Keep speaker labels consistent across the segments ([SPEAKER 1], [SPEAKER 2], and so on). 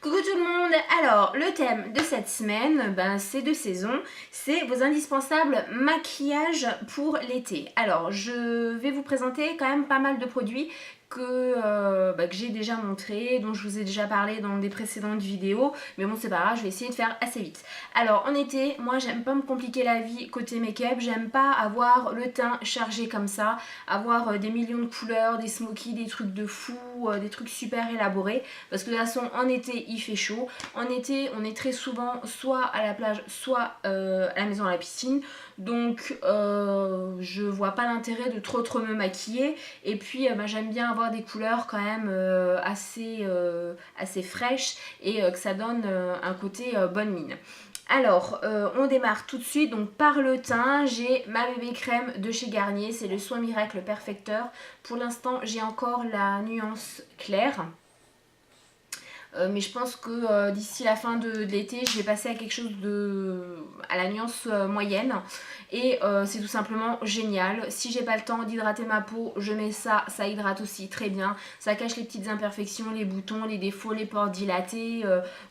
[SPEAKER 1] Coucou tout le monde. Alors le thème de cette semaine, c'est de saison, c'est vos indispensables maquillages pour l'été. Alors je vais vous présenter quand même pas mal de produits que j'ai déjà montré, dont je vous ai déjà parlé dans des précédentes vidéos, mais bon c'est pas grave, je vais essayer de faire assez vite. Alors en été, moi j'aime pas me compliquer la vie côté make-up, j'aime pas avoir le teint chargé comme ça, avoir des millions de couleurs, des smokies, des trucs de fou, des trucs super élaborés, parce que de toute façon en été il fait chaud, en été on est très souvent soit à la plage, soit à la maison à la piscine, donc je vois pas l'intérêt de trop me maquiller, et puis j'aime bien avoir des couleurs quand même assez fraîches et que ça donne un côté bonne mine. Alors, on démarre tout de suite donc par le teint. J'ai ma bébé crème de chez Garnier, c'est le Soin Miracle Perfecteur. Pour l'instant, j'ai encore la nuance claire. Mais je pense que d'ici la fin de l'été, je vais passer à quelque chose à la nuance moyenne. Et c'est tout simplement génial. Si j'ai pas le temps d'hydrater ma peau, je mets ça, ça hydrate aussi très bien. Ça cache les petites imperfections, les boutons, les défauts, les pores dilatés.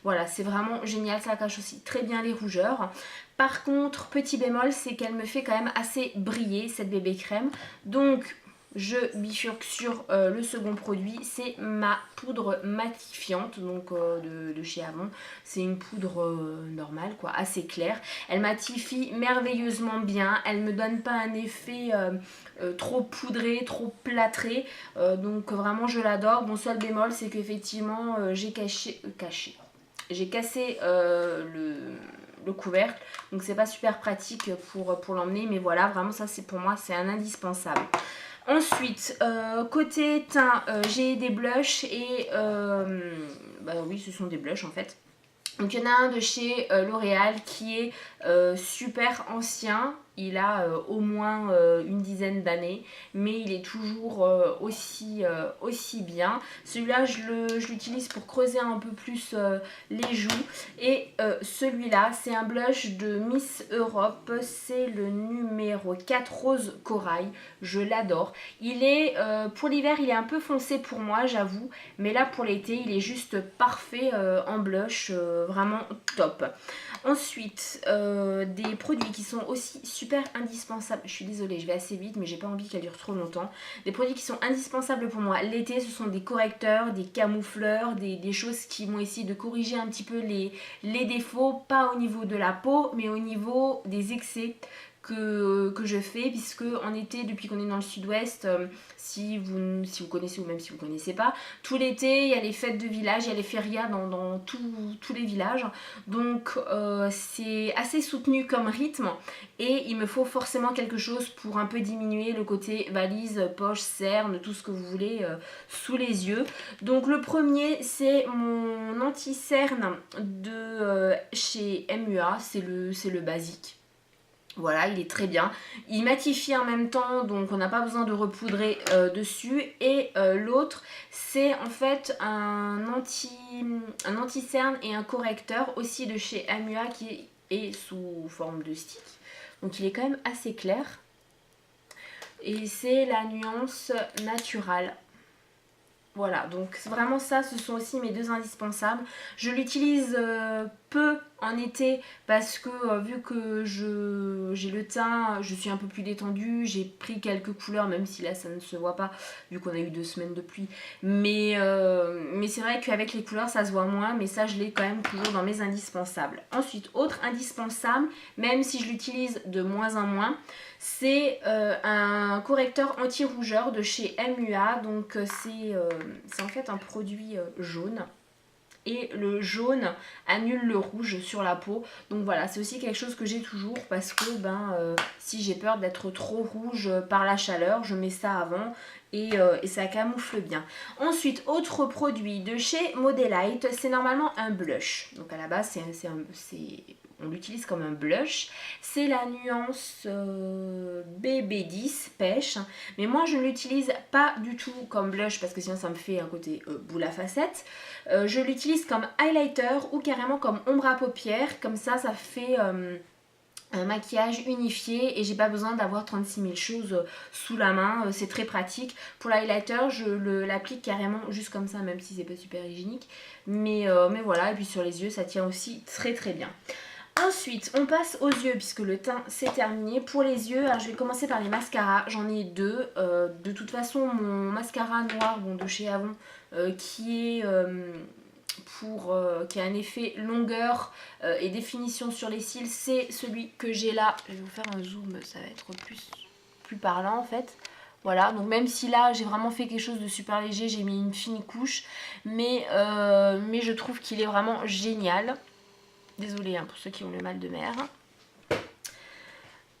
[SPEAKER 1] Voilà, c'est vraiment génial. Ça cache aussi très bien les rougeurs. Par contre, petit bémol, c'est qu'elle me fait quand même assez briller cette bébé crème. Donc je bifurque sur le second produit, c'est ma poudre matifiante donc de chez Avon. C'est une poudre normale quoi, assez claire. Elle matifie merveilleusement bien, elle me donne pas un effet trop poudré, trop plâtré, donc vraiment je l'adore. Bon, seul bémol c'est qu'effectivement j'ai j'ai cassé le couvercle, donc c'est pas super pratique pour l'emmener, mais voilà, vraiment ça c'est pour moi c'est un indispensable. Ensuite, côté teint, j'ai des blushs et oui, ce sont des blushs en fait. Donc il y en a un de chez L'Oréal qui est super ancien. Il a au moins une dizaine d'années, mais il est toujours aussi bien. Celui-là, je l'utilise pour creuser un peu plus les joues. Et celui-là, c'est un blush de Miss Europe. C'est le numéro 4 Rose Corail. Je l'adore. Il est, pour l'hiver, il est un peu foncé pour moi, j'avoue. Mais là, pour l'été, il est juste parfait en blush. Vraiment top. Ensuite, des produits qui sont aussi super indispensables. Je suis désolée, je vais assez vite, mais j'ai pas envie qu'elle dure trop longtemps. Des produits qui sont indispensables pour moi l'été, ce sont des correcteurs, des camoufleurs, des choses qui vont essayer de corriger un petit peu les défauts, pas au niveau de la peau, mais au niveau des excès que je fais, puisque en été, depuis qu'on est dans le sud-ouest, si vous connaissez ou même si vous ne connaissez pas, tout l'été il y a les fêtes de village, il y a les férias dans tous les villages, donc c'est assez soutenu comme rythme et il me faut forcément quelque chose pour un peu diminuer le côté valise, poche, cerne, tout ce que vous voulez sous les yeux. Donc le premier c'est mon anti-cerne de chez MUA, c'est le basique. Voilà, il est très bien. Il matifie en même temps, donc on n'a pas besoin de repoudrer dessus. Et l'autre, c'est en fait un anti-cerne et un correcteur aussi de chez MUA qui est sous forme de stick. Donc il est quand même assez clair. Et c'est la nuance naturelle. Voilà, donc vraiment ça, ce sont aussi mes deux indispensables. Je l'utilise peu en été parce que vu que j'ai le teint, je suis un peu plus détendue, j'ai pris quelques couleurs, même si là ça ne se voit pas vu qu'on a eu 2 semaines de pluie. Mais c'est vrai qu'avec les couleurs ça se voit moins, mais ça je l'ai quand même toujours dans mes indispensables. Ensuite, autre indispensable, même si je l'utilise de moins en moins, c'est un correcteur anti-rougeur de chez MUA. Donc c'est en fait un produit jaune. Et le jaune annule le rouge sur la peau. Donc voilà, c'est aussi quelque chose que j'ai toujours parce que si j'ai peur d'être trop rouge par la chaleur, je mets ça avant et ça camoufle bien. Ensuite, autre produit de chez Modelite, c'est normalement un blush. Donc à la base, on l'utilise comme un blush. C'est la nuance BB10 pêche. Mais moi, je ne l'utilise pas du tout comme blush parce que sinon ça me fait un côté boule à facettes. Je l'utilise comme highlighter ou carrément comme ombre à paupières. Comme ça fait maquillage unifié et j'ai pas besoin d'avoir 36 000 choses sous la main, c'est très pratique. Pour l'highlighter je l'applique carrément juste comme ça, même si c'est pas super hygiénique, mais voilà. Et puis sur les yeux ça tient aussi très très bien. Ensuite on passe aux yeux puisque le teint c'est terminé. Pour les yeux, alors je vais commencer par les mascaras, j'en ai deux. De toute façon mon mascara noir de chez Avon qui est qui a un effet longueur et définition sur les cils, c'est celui que j'ai là. Je vais vous faire un zoom, ça va être plus parlant en fait. Voilà, donc même si là j'ai vraiment fait quelque chose de super léger, j'ai mis une fine couche, mais je trouve qu'il est vraiment génial. Désolée pour ceux qui ont le mal de mer.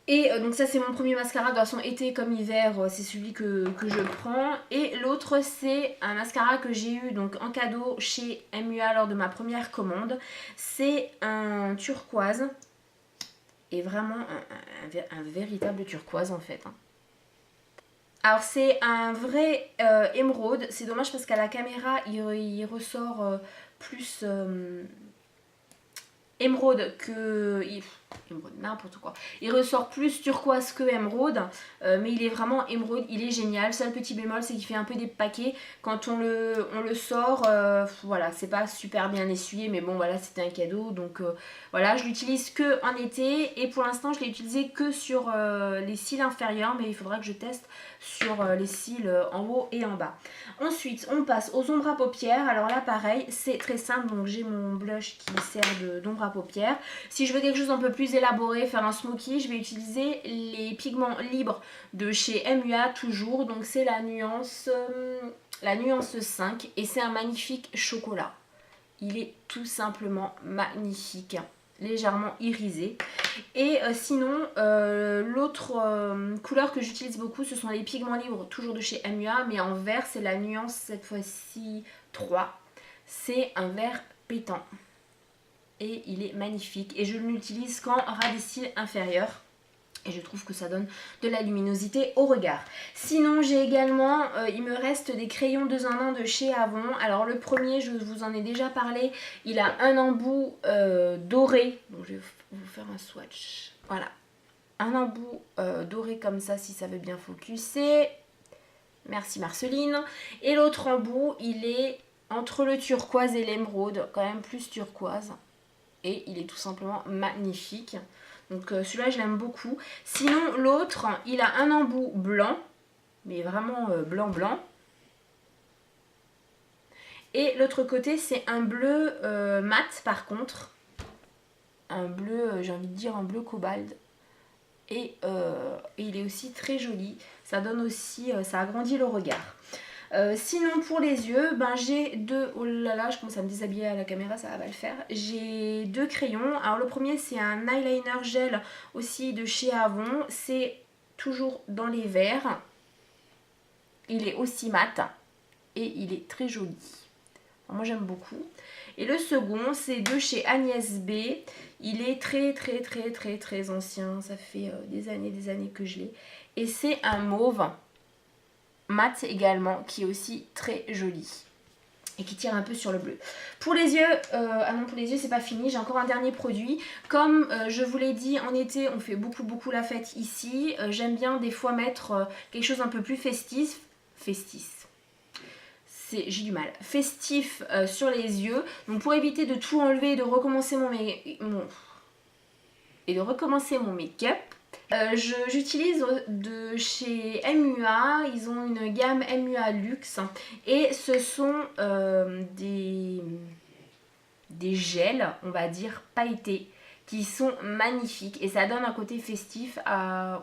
[SPEAKER 1] Et donc ça c'est mon premier mascara, de toute façon été comme hiver c'est celui que je prends. Et l'autre c'est un mascara que j'ai eu donc en cadeau chez MUA lors de ma première commande. C'est un turquoise. Et vraiment un véritable turquoise en fait. Alors c'est un vrai émeraude. C'est dommage parce qu'à la caméra il ressort plus émeraude que... émeraude, n'importe quoi. Il ressort plus turquoise que émeraude, mais il est vraiment émeraude, il est génial. Seul petit bémol, c'est qu'il fait un peu des paquets. Quand on le sort, voilà, c'est pas super bien essuyé, mais bon, voilà, c'était un cadeau. Donc voilà, je l'utilise que en été, et pour l'instant, je l'ai utilisé que sur les cils inférieurs, mais il faudra que je teste sur les cils en haut et en bas. Ensuite, on passe aux ombres à paupières. Alors là, pareil, c'est très simple. Donc j'ai mon blush qui sert d'ombre à paupières. Si je veux quelque chose un peu plus élaboré, faire un smoky, je vais utiliser les pigments libres de chez MUA toujours. Donc c'est la nuance 5 et c'est un magnifique chocolat. Il est tout simplement magnifique, légèrement irisé. Et sinon l'autre couleur que j'utilise beaucoup, ce sont les pigments libres toujours de chez MUA, mais en vert. C'est la nuance cette fois-ci 3. C'est un vert pétant et il est magnifique et je ne l'utilise qu'en ras des cils inférieur. Et je trouve que ça donne de la luminosité au regard. Sinon, j'ai également, il me reste des crayons 2 en 1 de chez Avon. Alors le premier, je vous en ai déjà parlé, il a un embout doré. Donc je vais vous faire un swatch. Voilà, un embout doré comme ça, si ça veut bien focuser. Merci Marceline. Et l'autre embout, il est entre le turquoise et l'émeraude, quand même plus turquoise. Et il est tout simplement magnifique. Donc celui-là je l'aime beaucoup. Sinon l'autre il a un embout blanc, mais vraiment blanc. Et l'autre côté c'est un bleu mat par contre. Un bleu, j'ai envie de dire un bleu cobalt. Et il est aussi très joli. Ça donne aussi, ça agrandit le regard. Sinon pour les yeux, j'ai deux, oh là là je commence à me déshabiller à la caméra, ça va le faire. J'ai deux crayons, alors le premier c'est un eyeliner gel aussi de chez Avon, c'est toujours dans les verts. Il est aussi mat et il est très joli. Alors, moi j'aime beaucoup. Et le second c'est de chez Agnès B, il est très ancien, ça fait des années que je l'ai. Et c'est un mauve mat également qui est aussi très joli et qui tire un peu sur le bleu. Pour les yeux, ah non pour les yeux c'est pas fini, j'ai encore un dernier produit. Comme je vous l'ai dit, en été on fait beaucoup la fête ici. J'aime bien des fois mettre quelque chose un peu plus festif. J'ai du mal. Festif sur les yeux. Donc pour éviter de tout enlever et de recommencer mon make-up, j'utilise de chez MUA, ils ont une gamme MUA Luxe et ce sont des gels, on va dire pailletés, qui sont magnifiques et ça donne un côté festif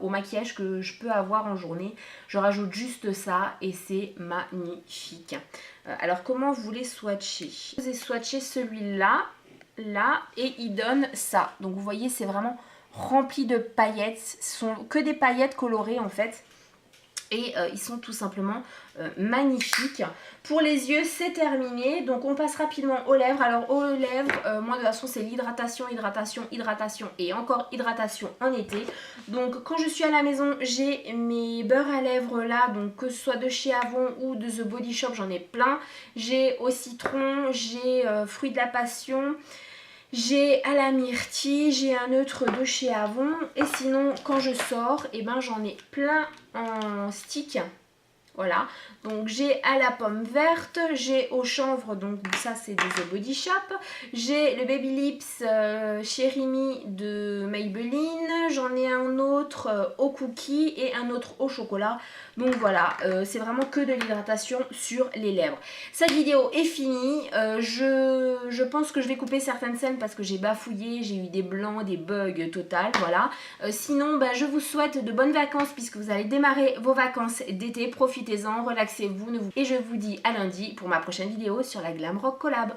[SPEAKER 1] au maquillage que je peux avoir en journée. Je rajoute juste ça et c'est magnifique. Alors comment vous les swatcher? Je vous ai swatché celui-là, là, et il donne ça. Donc vous voyez c'est vraiment rempli de paillettes, ce sont que des paillettes colorées en fait. Et ils sont tout simplement magnifiques. Pour les yeux c'est terminé, donc on passe rapidement aux lèvres. Alors aux lèvres, moi de toute façon c'est l'hydratation et encore hydratation en été. Donc quand je suis à la maison j'ai mes beurres à lèvres là, donc que ce soit de chez Avon ou de The Body Shop, j'en ai plein. J'ai au citron, j'ai fruits de la passion. J'ai à la myrtille, j'ai un neutre de chez Avon. Et sinon, quand je sors, et ben, j'en ai plein en stick. Voilà, donc j'ai à la pomme verte, j'ai au chanvre, donc ça c'est des The Body Shop. J'ai le Baby Lips Cherry Me de Maybelline. J'en ai un autre au cookie et un autre au chocolat. Donc voilà, c'est vraiment que de l'hydratation sur les lèvres. Cette vidéo est finie. Je pense que je vais couper certaines scènes parce que j'ai bafouillé, j'ai eu des blancs, des bugs total, voilà. Sinon, bah, je vous souhaite de bonnes vacances puisque vous allez démarrer vos vacances d'été. Profitez-en, relaxez-vous. Et je vous dis à lundi pour ma prochaine vidéo sur la Glam Rock Collab.